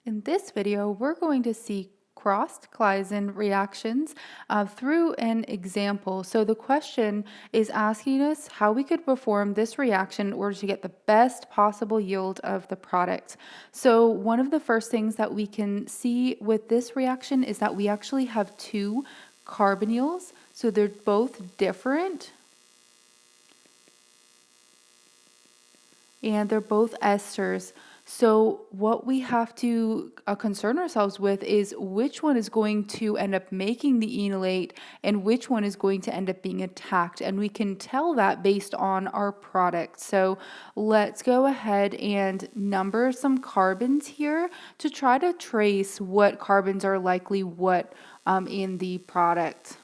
In this video, we're going to see crossed Claisen reactions through an example. So the question is asking us how we could perform this reaction in order to get the best possible yield of the product. So one of the first things that we can see with this reaction is that we actually have two carbonyls. So they're both different and they're both esters. So what we have to concern ourselves with is which one is going to end up making the enolate and which one is going to end up being attacked. And we can tell that based on our product. So let's go ahead and number some carbons here to try to trace what carbons are likely what in the product.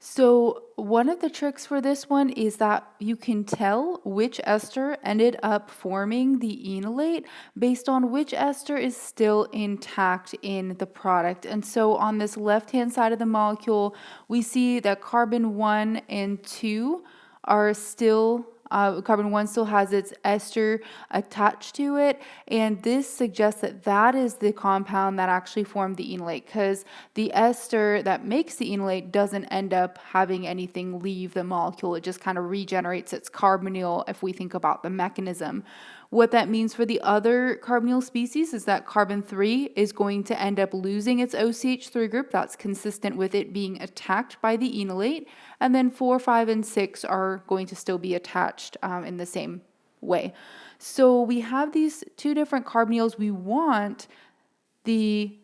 So one of the tricks for this one is that you can tell which ester ended up forming the enolate based on which ester is still intact in the product. And so on this left-hand side of the molecule, we see that carbon 1 and 2 are still carbon 1 still has its ester attached to it, and this suggests that that is the compound that actually formed the enolate, because the ester that makes the enolate doesn't end up having anything leave the molecule. It just kind of regenerates its carbonyl if we think about the mechanism. What that means for the other carbonyl species is that carbon 3 is going to end up losing its OCH3 group. That's consistent with it being attacked by the enolate. And then 4, 5, and 6 are going to still be attached in the same way. So we have these two different carbonyls. We want the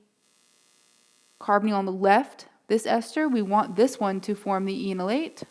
carbonyl on the left, this ester, we want this one to form the enolate.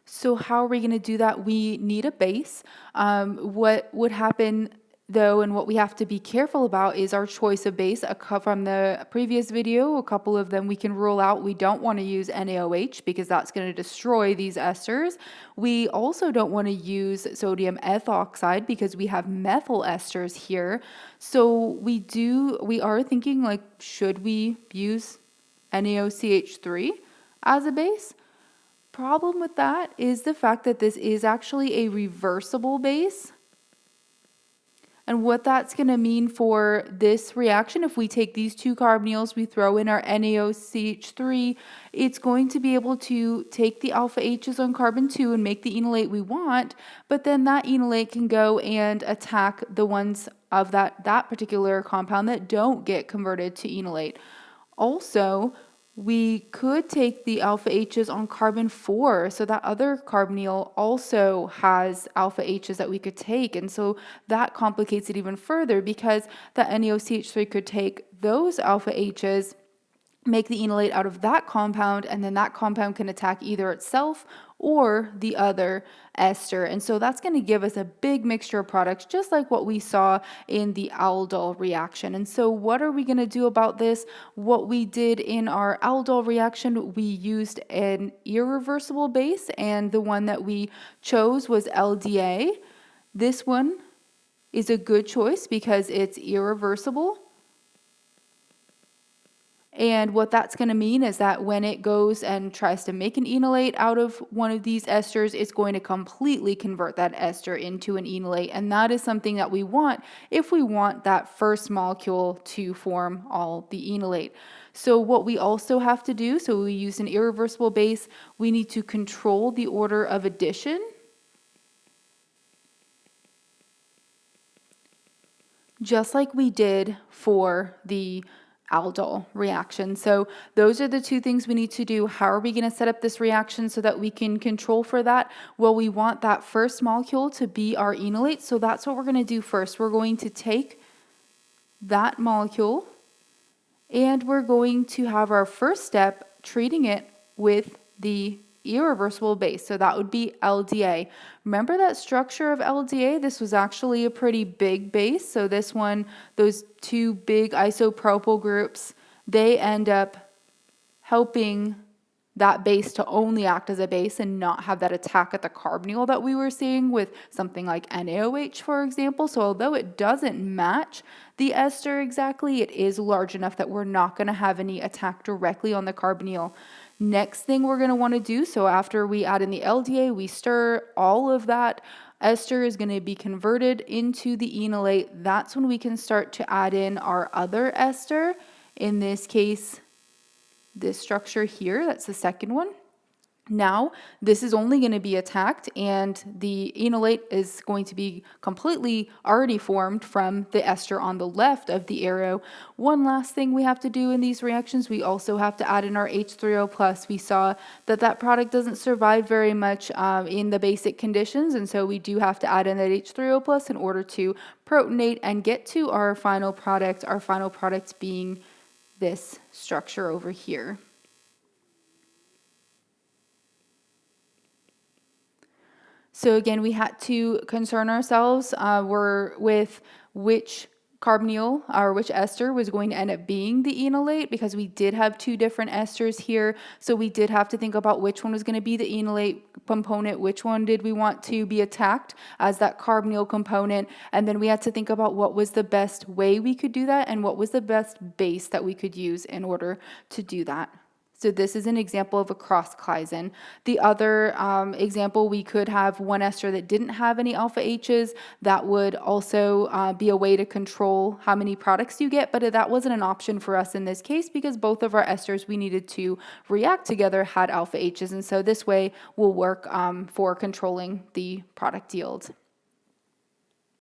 So how are we going to do that? We need a base. What would happen though, and what we have to be careful about is our choice of base. From the previous video, a couple of them we can rule out. We don't want to use NaOH because that's going to destroy these esters. We also don't want to use sodium ethoxide because we have methyl esters here. So we are thinking, like, should we use NaOCH3 as a base? Problem with that is the fact that this is actually a reversible base. And what that's going to mean for this reaction, if we take these two carbonyls, we throw in our NaOCH3, it's going to be able to take the alpha H's on carbon 2 and make the enolate we want, but then that enolate can go and attack the ones of that particular compound that don't get converted to enolate. Also, we could take the alpha H's on carbon 4, so that other carbonyl also has alpha H's that we could take, and so that complicates it even further because the NaOCH3 could take those alpha H's, make the enolate out of that compound, and then that compound can attack either itself or the other ester. And so that's going to give us a big mixture of products, just like what we saw in the aldol reaction. And so what are we going to do about this? What we did in our aldol reaction, we used an irreversible base, and the one that we chose was LDA. This one is a good choice because it's irreversible. And what that's going to mean is that when it goes and tries to make an enolate out of one of these esters, it's going to completely convert that ester into an enolate. And that is something that we want if we want that first molecule to form all the enolate. So what we also have to do, so we use an irreversible base, we need to control the order of addition. Just like we did for the aldol reaction. So those are the two things we need to do. How are we going to set up this reaction so that we can control for that? Well, we want that first molecule to be our enolate, so that's what we're going to do first. We're going to take that molecule and we're going to have our first step treating it with the irreversible base. So that would be LDA. Remember that structure of LDA? This was actually a pretty big base. So this one, those two big isopropyl groups, they end up helping that base to only act as a base and not have that attack at the carbonyl that we were seeing with something like NaOH, for example. So although it doesn't match the ester exactly, it is large enough that we're not going to have any attack directly on the carbonyl. Next thing we're going to want to do, so after we add in the LDA, we stir, all of that ester is going to be converted into the enolate. That's when we can start to add in our other ester. In this case, this structure here, that's the second one. Now, this is only going to be attacked, and the enolate is going to be completely already formed from the ester on the left of the arrow. One last thing we have to do in these reactions, we also have to add in our H3O+. We saw that that product doesn't survive very much in the basic conditions, and so we do have to add in that H3O+ in order to protonate and get to our final product being this structure over here. So again, we had to concern ourselves with which carbonyl or which ester was going to end up being the enolate, because we did have two different esters here. So we did have to think about which one was going to be the enolate component, which one did we want to be attacked as that carbonyl component, and then we had to think about what was the best way we could do that and what was the best base that we could use in order to do that. So this is an example of a cross Claisen. The other example, we could have one ester that didn't have any alpha H's. That would also be a way to control how many products you get, but that wasn't an option for us in this case because both of our esters we needed to react together had alpha H's, and so this way will work for controlling the product yield.